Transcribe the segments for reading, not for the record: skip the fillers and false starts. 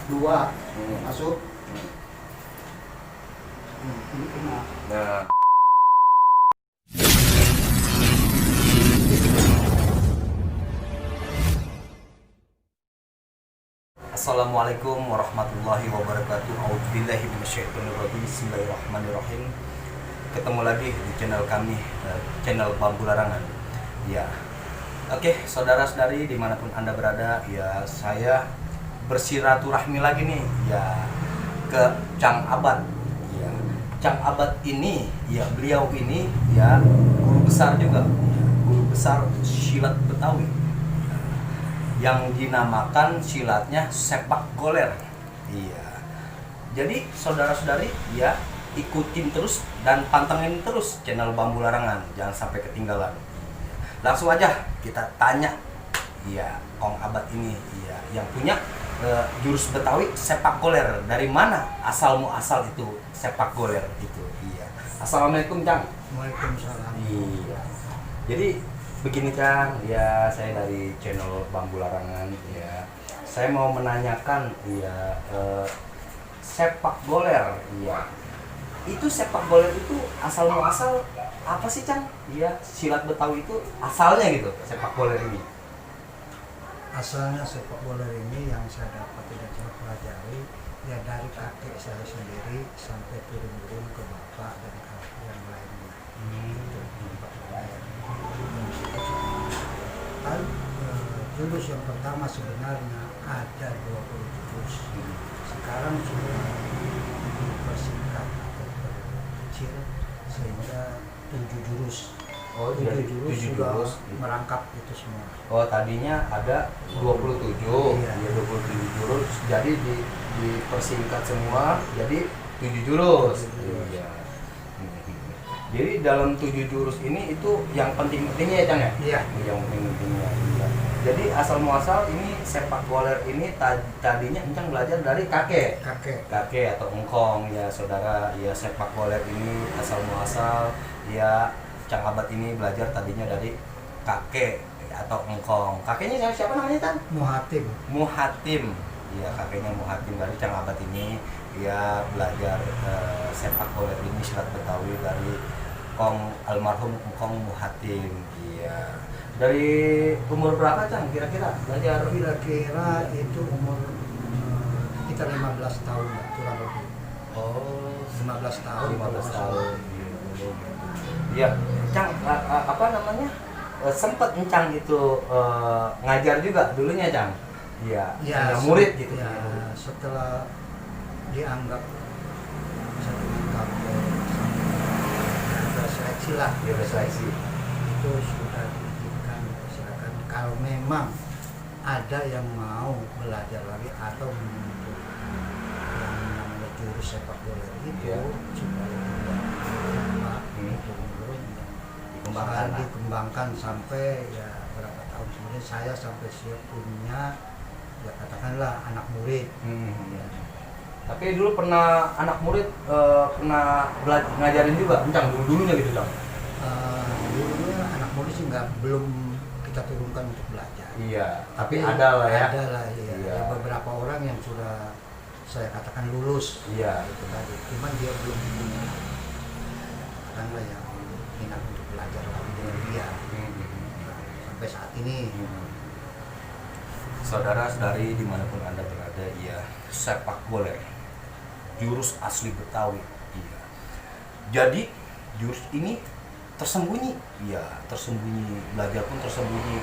dua masuk. Ini kena. Nah, Assalamualaikum warahmatullahi wabarakatuh. A'udzubillahi minasyaitonirrajim. Bismillahirrahmanirrahim. Ketemu lagi di channel kami, channel Bambu Larangan. Ya, oke, saudara-saudari dimanapun anda berada, ya saya bersiraturahmi lagi nih, ya ke Cang Abad. Ya, Cang Abad ini, ya beliau ini, ya guru besar juga, ya, guru besar silat Betawi, yang dinamakan silatnya sepak goler. Iya. Jadi saudara-saudari, ya ikutin terus dan pantengin terus channel Bambu Larangan, jangan sampai ketinggalan. Langsung aja kita tanya, ya Kong Abad ini, ya yang punya jurus Betawi sepak goler. Dari mana asal muasal itu sepak goler itu? Iya. Assalamualaikum, Cang. Waalaikumsalam. Iya. Jadi begini, Kang, ya saya dari channel Bambu Larangan, ya saya mau menanyakan, ya sepak goler, ya itu sepak goler itu asal muasal apa sih, Cang? Ya silat Betawi itu asalnya gitu, sepak goler ini. Asalnya sepak bola ini yang saya dapat tidak saya pelajari ya dari kakek saya sendiri sampai turun-turun ke bapak dan kakek yang lainnya. Kan jurus yang pertama sebenarnya ada 20 jurus. Sekarang sudah dipersingkat atau diperkecil sehingga 7 jurus. Oh, 7 jadi jurus 7 sudah jurus. merangkap itu semua. Oh, tadinya ada 27, Iya. ya 27 jurus, jadi dipersingkat semua jadi 7 jurus. 7 jurus. Iya. Jadi dalam 7 jurus ini itu yang penting-pentingnya ya, Cang ya? Iya. Yang penting-pentingnya. Iya. Jadi asal muasal ini sepak goler ini tadinya Encang belajar dari kakek atau engkong, ya saudara. Ya sepak goler ini asal muasal, ya Cang Abad ini belajar tadinya dari kakek atau engkong. Kakeknya siapa namanya, Cang? Muhatim. Ya kakeknya Muhatim. Dari Cang Abad ini ya belajar sepak goler ini silat Betawi dari Kong almarhum Engkong Muhatim. Iya. Dari umur berapa, Cang, kira-kira belajar? Kira-kira itu umur kita 15 tahun lah, kurang lebih. Oh, 15 tahun. 15 tahun. Iya, Cang, apa namanya? Sempat Encang itu ngajar juga dulunya, Cang. Iya, Ya, murid gitu. ya, setelah dianggap sampai ada seleksi lah. Dia seleksi. Itu sudah diizinkan, silakan kalau memang ada yang mau belajar lagi atau menuntut yang namanya jurus sepak bola itu Iya. supaya tidak turun-turun Dikembangkan. dikembangkan sampai ya berapa tahun kemudian saya sampai siap punya ya katakanlah anak murid. Ya. Tapi dulu pernah anak murid pernah ngajarin juga, Encang dulunya gitu, Cang. Dulunya anak murid sih belum kita turunkan untuk belajar. Iya, tapi ada lah ya. Ada lah, ya. Iya. Ya, beberapa orang yang sudah saya katakan lulus. Iya. Itu tadi. Cuman dia belum punya katakanlah yang minat untuk belajar lagi dengan dia. Nah, sampai saat ini. Saudara-saudari dimanapun anda berada, ya sepak goler jurus asli Betawi. Iya. Jadi jurus ini tersembunyi, ya tersembunyi, belajar pun tersembunyi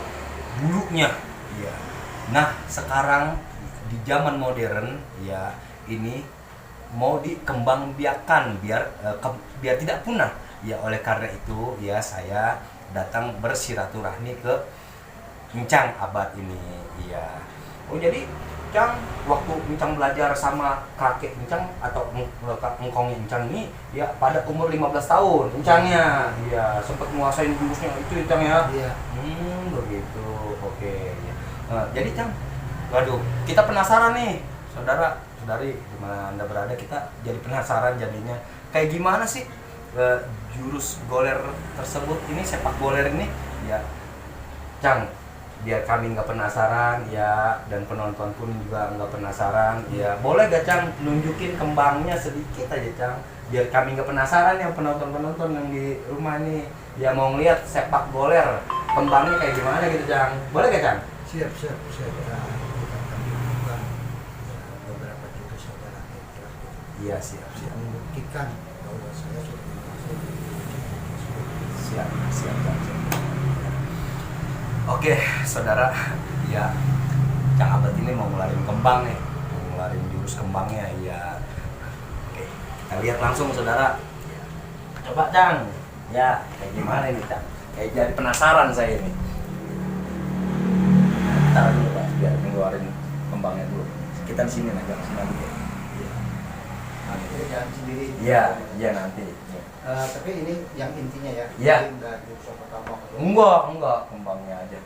dulunya. Ya. Nah sekarang di zaman modern, ya ini mau dikembangbiakan biar tidak punah. Ya oleh karena itu, ya saya datang bersiraturahmi ke Encang Abad ini. Iya. Oh jadi Encang waktu Encang belajar sama kakek Encang atau engkong Encang ini ya pada umur 15 tahun Encangnya. Iya, sempat menguasain jurusnya itu Encang ya. Iya. Begitu. Oke. Ya. Jadi Encang, waduh, kita penasaran nih, saudara, saudari dimana anda berada, kita jadi penasaran jadinya. Kayak gimana sih jurus goler tersebut ini, sepak goler ini? Ya, Cang, biar kami nggak penasaran ya, dan penonton pun juga nggak penasaran ya. Boleh gak Cang nunjukin kembangnya sedikit aja Cang, biar kami nggak penasaran yang penonton yang di rumah nih ya, mau ngeliat sepak goler kembangnya kayak gimana gitu Cang. Boleh gak Cang? Siap. Nah, kita akan tunjukkan beberapa jurus saudara Hendra Iya siap. membuktikan bahwa saya sudah menguasai Siap. Oke saudara, ya Cang Abad ini mau ngeluarin kembang nih, mau ngeluarin jurus kembangnya ya. Oke, kita lihat langsung saudara ya. Coba Cang, ya kayak gimana ini Cang, kayak jadi penasaran saya ini. Ntar dulu Pak, biar ngeluarin kembangnya dulu. Kita di sini aja, sini aja. Iya. Nanti jangan sendiri. Iya nanti. Ya. Tapi ini yang intinya ya. Iya. Enggak jurus pertama. Enggak, kembangnya aja.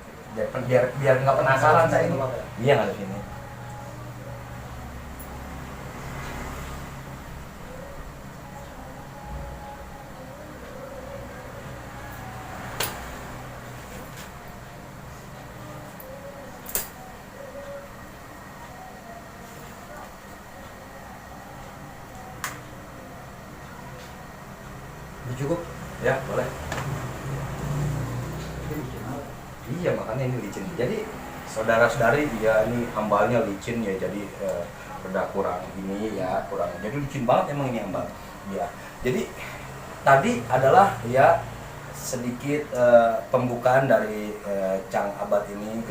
Biar nggak penasaran saya ini. Iya nggak ada sini. Cukup. Ya boleh. Iya makanya ini licin. Jadi saudara-saudari ya ini hambalnya licin ya, jadi udah kurang ini ya, kurang. Jadi licin banget emang ini hambal. Ya. Jadi tadi adalah ya sedikit pembukaan dari Cang Abad ini,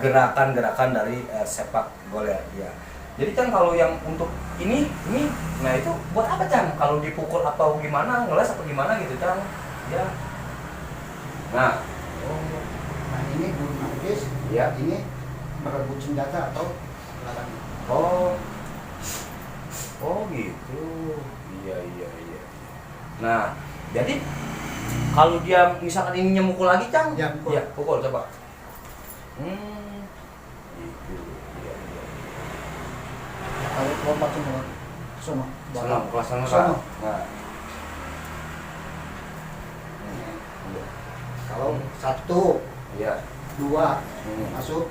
gerakan-gerakan dari sepak goler ya. Jadi Cang kalau yang untuk ini, nah itu buat apa Cang? Kalau dipukul apa gimana, ngeles apa gimana gitu Cang? Ya. Nah, Nah ini guru magis, ya. ini merebut senjata atau lawan. Oh gitu. Iya. Nah, jadi kalau dia misalkan ininya mukul lagi Cang? Ya, pukul. Ya, pukul coba. Gitu. Iya. Kalau lompat semua, sono. Kelas sana. Sono. Nah. Kalau 1, Iya. 2 masuk.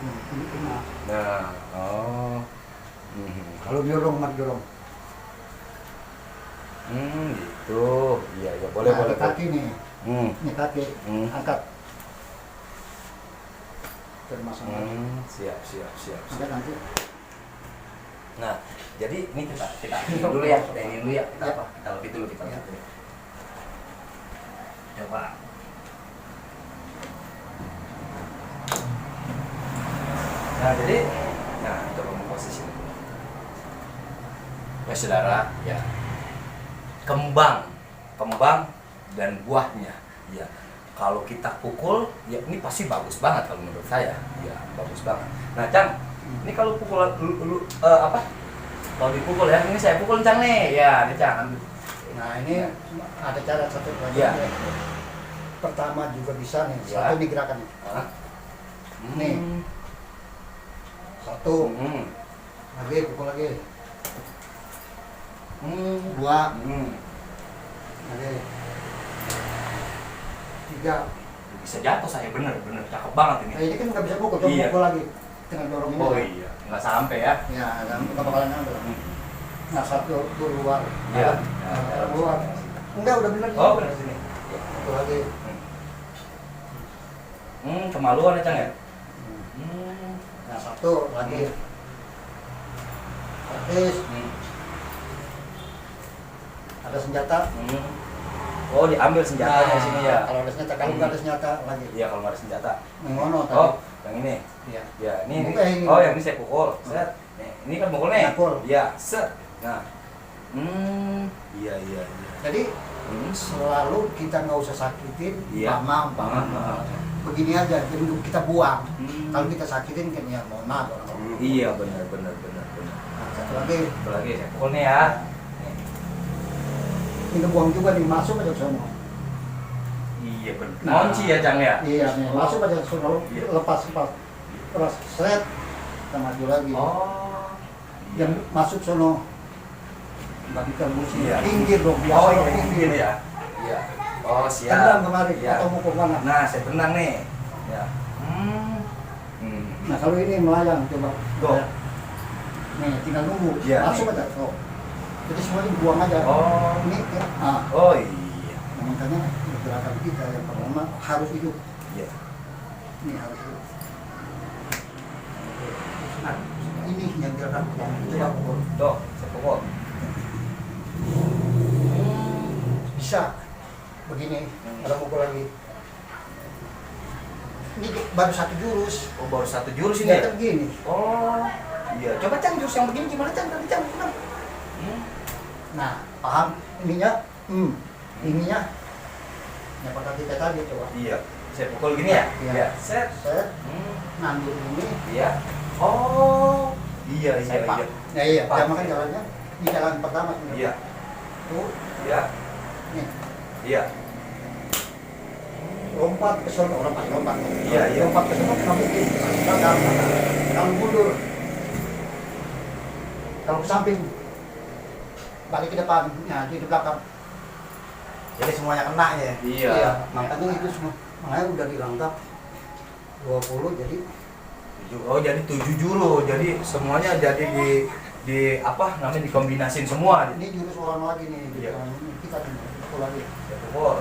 Ini kena. Nah, Kalau dorong, dorong. Gitu. Iya, boleh. Kaki nih. Ini kaki, angkat. Termasuk. Siap. Angkat nanti. Nah, jadi ini kita ini dulu ya, kita apa? Kita lebih dulu kita. Coba. Nah, jadi coba memposisi. Ya saudara, ya. Kembang dan buahnya. Ya. Kalau kita pukul, ya ini pasti bagus banget kalau menurut saya. Ya, bagus banget. Nah, Cang, ini kalau pukulan lu apa? Kalau dipukul ya, ini saya pukul Cang nih. Ya, ini Cang ambil. Nah ini ada cara satu lagi. Ya. Pertama juga bisa nih. Ya. Satu nih gerakannya. Nih. 1. Lagi pukul lagi. 2. Lagi. 3. Bisa jatuh saya, bener cakep banget ini. Nah, ini kan nggak bisa pukul, coba Iya. pukul lagi. Tinggal dorong ini. Oh iya, nggak sampai ya. Ya, nggak bakalan ngambil. Nah 1 keluar. Iya. Keluar. Enggak, udah bener. Oh bener sini. Satu lagi. Kemaluan ya Cang ya. Nah 1 lagi. Praktis. Ada senjata. Oh diambil senjatanya sini ya. Kalau ada senjata, kalau nggak ada senjata lagi. Iya kalau nggak ada senjata. Mengono tadi. Oh yang ini. Iya. Ya ini. Ini. Oh yang ini saya pukul. Set. Nih, ini kan pukul nih. Pukul. Iya. Set. Nah. Iya. Jadi selalu kita nggak usah sakitin, Iya. mama. Begini aja, jadi kita buang. Kalau kita sakitin kan ya mohon maaf. Iya benar. Nah, satu lagi. Saya pukul nih ya. Ini buang juga nih, masuk aja ke sono. Iya benar. Nah. Kunci ya Cang ya. Iya nih, masuk aja ke sono, Iya. lepas. Terus seret, kita maju lagi. Oh. Yang masuk sono nggak bisa musik, Iya. pinggir dong, biasa Oh iya pinggir. ini ya. Iya. Oh, siap. Tendang kemari Ya. atau mau ke mana. Nah, saya tendang nih. Ya. Nah kalau ini melayang coba. Go. Nih tinggal nunggu. Iya, Masuk nih. aja. Oh. Jadi semuanya buang aja. Oh. Ini ya. Ah. Oh iya. Nah, makanya gerakan kita yang pertama harus hidup. Iya. Ini harus hidup. Nah, ini yang gerakan yang Iya. pukul. Tuh, saya pukul. Bisa begini. Kalau pukul lagi. Ini baru satu jurus. Oh, baru satu jurus ini Dia ya? kan gini. Oh. Iya. Coba Cang jurus yang begini gimana Cang? Tadi Cang. Nah, paham ininya? Ininya. Yang pada kita tadi coba. Iya. Saya pukul gini ya? Iya. Set. Set, ngambil ini. Iya. Oh. Iya, iya, Sepak. iya. Ya iya, Sepak. dia makan jalannya di jalan pertama. Iya. Tuh, Iya. nih. Iya. Lompat ke sana, orang pasti lompat. Iya, iya. Lompat ke sana, kamu di belakang. Kamu mundur. Kalau ke samping, balik ke depan. Nah, di belakang. Jadi semuanya kena ya. Iya. Makanya itu semua. Makanya udah dilengkap 20 jadi. Oh, jadi 7 jurus. Jadi semuanya jadi di apa namanya dikombinasin semua. Ini jurus orang lagi nih. Iya. Kita pukul lagi. Saya pukul.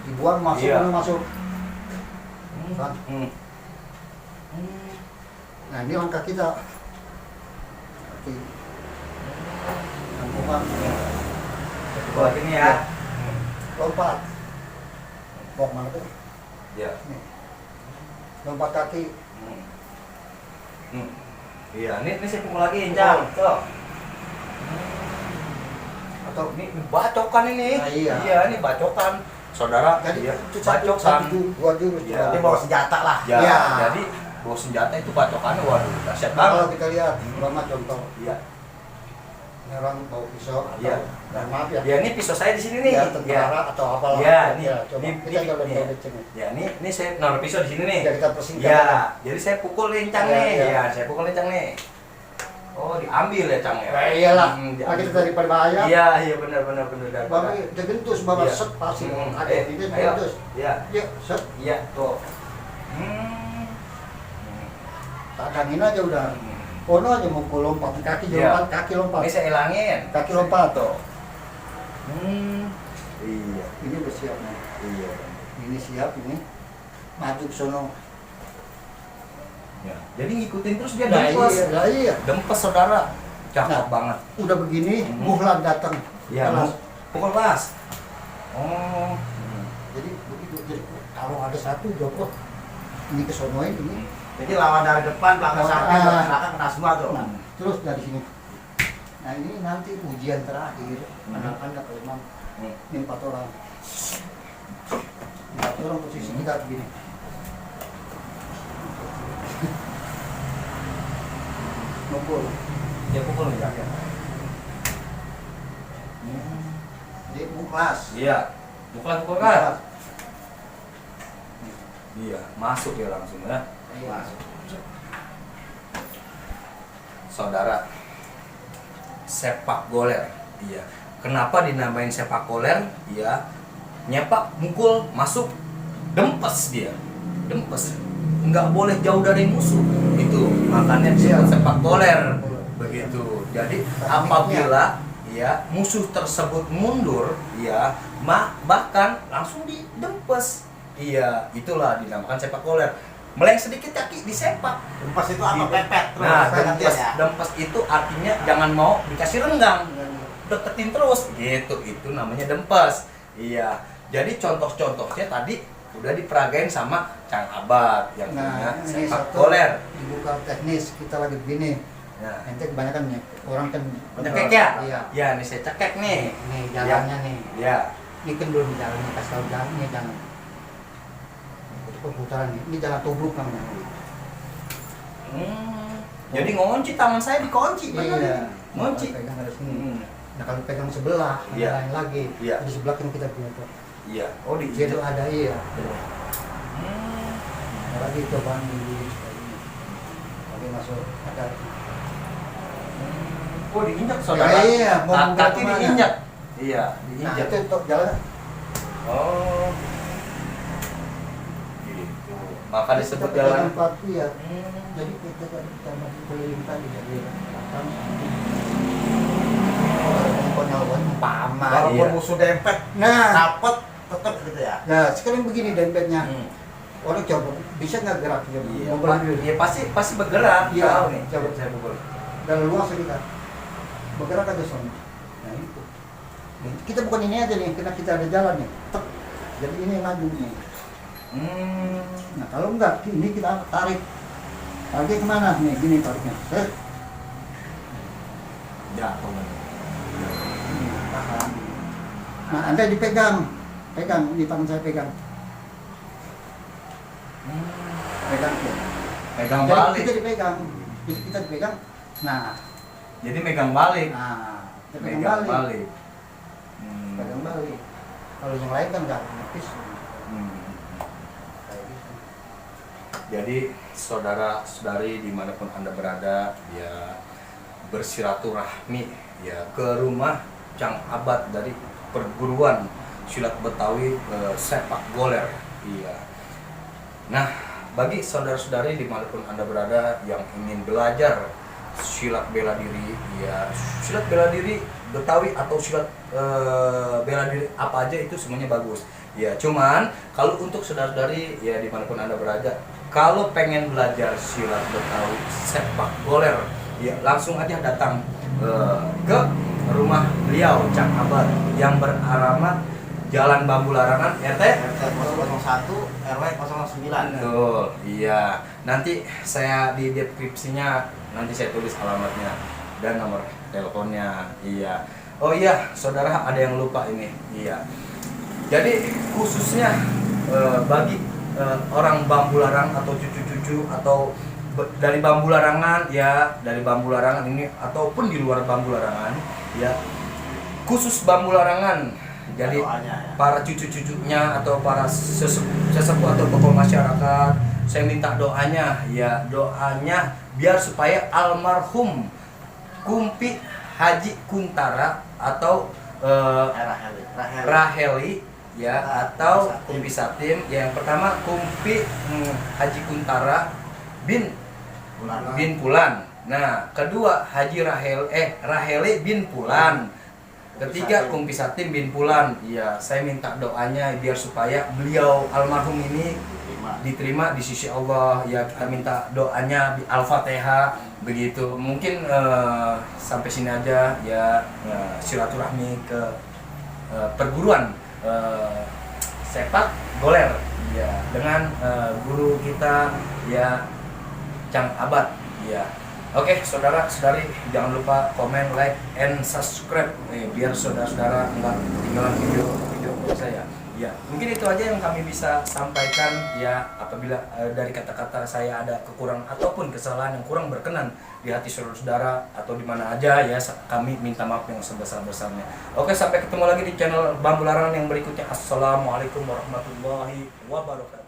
Dibuang masuk, Iya. masuk. Kan? Hmm. Nah ini langkah kita. Oke. Lompat. Saya pukul lagi nih ya. Lompat. Bok mana tuh? Ya. Nih. Lompat kaki. Iya, ini saya pukul lagi, Cang. Tuh. Atau Ini bacokan ini. Nah, iya. Iya, ini bacokan. Saudara, jadi iya, itu satu bacokan. dua jurus. Iya. Dia bawa senjata lah. Ya, Iya. jadi bawa senjata itu bacokannya waduh, dahsyat Nah, banget. kalau kita lihat, umpama contoh, Iya. ini orang bawa pisau atau Iya. maaf ya, Ya, ini pisau saya di sini nih. ya tentara atau apalah. Iya, nih. Ya, coba Ini- kita coba ini. coba cek nih. Ya, ini saya naruh pisau di sini nih. Ya kita persingkat. Iya, jadi saya pukul lincang Iya, nih. iya. Iya, saya pukul lincang nih. Oh, diambil ya, Cang ya? Ya iyalah, Diambil. nah, kita daripada bahaya. Iya, iya benar. Babi digentus bawa Iya. set pasti. Ada Ayo, ini ayo. digentus. Iya, Ya, set. iya tuh. Tadangin aja udah. Kono aja mau lompat kaki Iya. lompat, kaki lompat. Ini saya hilangin. Kaki lompat. Tuh. Iya, Ini udah siap nih. iya. Ini siap ini. Maju ke sono. Ya. Jadi ngikutin terus dia Nah, dempes. iya, nah, iya. Dempes saudara. Cakep Nah. banget. Udah begini, Muhlan datang. Iya, Kelas. pukul pas. Oh. Jadi begitu. Jadi kalau ada satu Joko ini ke sonoin ini. Jadi lawan dari depan, belakang samping, belakang kena semua tuh. Nah, terus dari sini. Nah ini nanti ujian terakhir. Anak-anak kalau memang ini 4 orang. 4 orang posisi kita begini. Nukul. Dia pukul ya. Jadi muklas. Iya. Pukul kan? Iya, masuk ya langsung ya. Masuk. Saudara, sepak goler. Iya. Kenapa dinamain sepak goler? Iya. Nyepak, mukul, masuk, dempes dia. Dempes. Nggak boleh jauh dari musuh. Itu makanya disebut Iya. sepak goler. Begitu. Jadi apabila ya musuh tersebut mundur, ya bahkan langsung didempes. Iya, itulah dinamakan sepak goler. Meleng sedikit kaki disepak. Dempes itu apa? Pepet terus. Nah, Pepet dempes, ya. dempes itu artinya jangan mau dikasih renggang, deketin terus, gitu. Itu namanya dempes. Iya. Jadi contoh-contohnya tadi udah diperagain sama Cang Abad yang punya Nah, ini sepak satu goler. dibuka teknis kita lagi begini. Nah, Ente kebanyakan nih orang kan cekek ya? Iya. Ya, ini saya cekek nih. Nih jalannya nih. Ya. Ini kan belum jalannya, kasih tahu jalannya jangan. Itu perputaran nih. Ini jalan tubruk namanya. Jadi ngunci tangan saya dikunci, benar. Iya. Ngunci. Pegang dari sini. Hmm. Nah kalau pegang sebelah, Iya. ada lain lagi. Iya. Di sebelah kan kita punya tuh. Iya. Oh, di Jadi ada iya. Hmm. Ada lagi cobaan di lagi masuk ada. Oh, diinjak saudara. Ya, iya, mau buka Kaki kemana? diinjak. Iya, Nah diinjak. itu untuk jalan. Oh. Gitu. Maka disebut Kita jalan. pegangan paku ya. Hmm. Jadi kita masih keliling tadi jadi belakang. Penyaluan umpama. Walaupun Iya. musuh dempet, Nah, rapet, tetap gitu ya. nah sekarang begini dempetnya. Hmm. Orang coba bisa nggak gerak dia? Iya, Mau berdiri. iya pasti bergerak. Iya, Tahu nih. coba. Saya pukul. Dalam luas kita bergerak aja soalnya. Nah itu. Nih, kita bukan ini aja nih, karena kita ada jalan nih. Tek. Jadi ini yang maju nih. Hmm. Nah kalau enggak, ini kita tarik. Tariknya kemana? Nih, gini tariknya. Jatuh. Tahan. Nah, Anda dipegang. Pegang, di tangan saya pegang. Pegang ya. Pegang Jadi balik. kita dipegang. Kita dipegang. Nah, Jadi megang balik. kita pegang Megang balik. balik. Hmm. Pegang balik. Kalau yang lain kan nggak nipis. Hmm. Kayak gitu. Jadi saudara-saudari dimanapun Anda berada, ya bersilaturahmi ya ke rumah Cang Abad dari perguruan silat Betawi sepak goler. Iya. Nah, bagi saudara-saudari dimanapun Anda berada yang ingin belajar silat bela diri, ya silat bela diri Betawi atau silat bela diri apa aja itu semuanya bagus. Ya, cuman kalau untuk saudara-saudari ya dimanapun Anda berada, kalau pengen belajar silat Betawi sepak goler, ya langsung aja datang ke rumah beliau Cang Abad yang beralamat Jalan Bambu Larangan RT RT 001 RW 09. Betul, iya. Nanti saya di deskripsinya nanti saya tulis alamatnya dan nomor teleponnya. Iya. Oh iya, saudara ada yang lupa ini. Iya. Jadi khususnya bagi orang Bambu Larang atau cucu-cucu atau dari Bambu Larangan ya, dari Bambu Larangan ini ataupun di luar Bambu Larangan ya. Khusus Bambu Larangan. Jadi Doanya, ya. para cucu-cucunya atau para sesepuh atau tokoh masyarakat, saya minta doanya ya, doanya biar supaya almarhum Kumpi Haji Kuntara atau Raheli ya, atau Kumpi Satim. Yang pertama Kumpi Haji Kuntara bin Pulan. Nah, kedua Haji Raheli bin Pulan. Ketiga Kumpi Satim bin Pulan. Iya, saya minta doanya biar supaya beliau almarhum ini diterima di sisi Allah. Ya, kita minta doanya Al-Fatihah begitu. Mungkin sampai sini aja ya, silaturahmi ke perguruan sepak goler ya dengan guru kita ya Cang Abad ya. Oke, saudara-saudari jangan lupa komen, like, and subscribe biar saudara-saudara nggak ketinggalan video saya. Ya, mungkin itu aja yang kami bisa sampaikan ya. Apabila dari kata-kata saya ada kekurangan ataupun kesalahan yang kurang berkenan di hati saudara-saudara atau di mana aja ya, kami minta maaf yang sebesar-besarnya. Oke, sampai ketemu lagi di channel Bambu Larangan yang berikutnya. Assalamualaikum warahmatullahi wabarakatuh.